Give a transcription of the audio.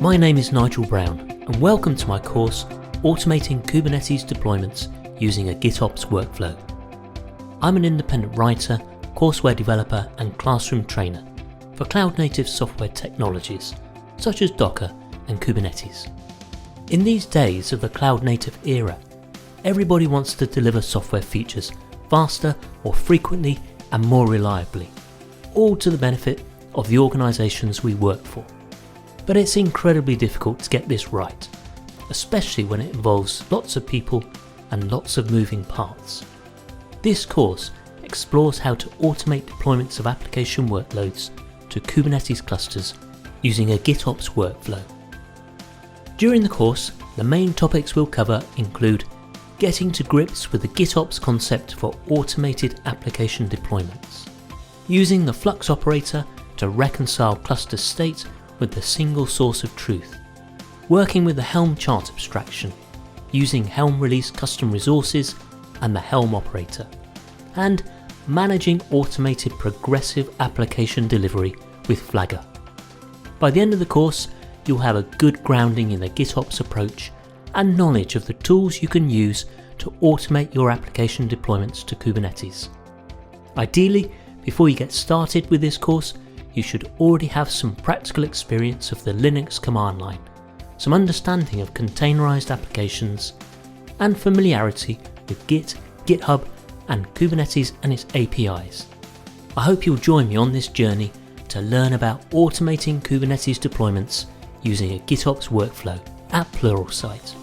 My name is Nigel Brown and welcome to my course Automating Kubernetes Deployments Using a GitOps Workflow. I'm an independent writer, courseware developer and classroom trainer for cloud-native software technologies such as Docker and Kubernetes. In these days of the cloud-native era, everybody wants to deliver software features faster, more frequently and more reliably, all to the benefit of the organisations we work for. But it's incredibly difficult to get this right, especially when it involves lots of people and lots of moving parts. This course explores how to automate deployments of application workloads to Kubernetes clusters using a GitOps workflow. During the course, the main topics we'll cover include getting to grips with the GitOps concept for automated application deployments, using the Flux operator to reconcile cluster state with the single source of truth, working with the Helm chart abstraction, using Helm release custom resources and the Helm operator, and managing automated progressive application delivery with Flagger. By the end of the course, you'll have a good grounding in the GitOps approach and knowledge of the tools you can use to automate your application deployments to Kubernetes. Ideally, before you get started with this course, you should already have some practical experience of the Linux command line, some understanding of containerized applications, and familiarity with Git, GitHub, and Kubernetes and its APIs. I hope you'll join me on this journey to learn about automating Kubernetes deployments using a GitOps workflow at Pluralsight.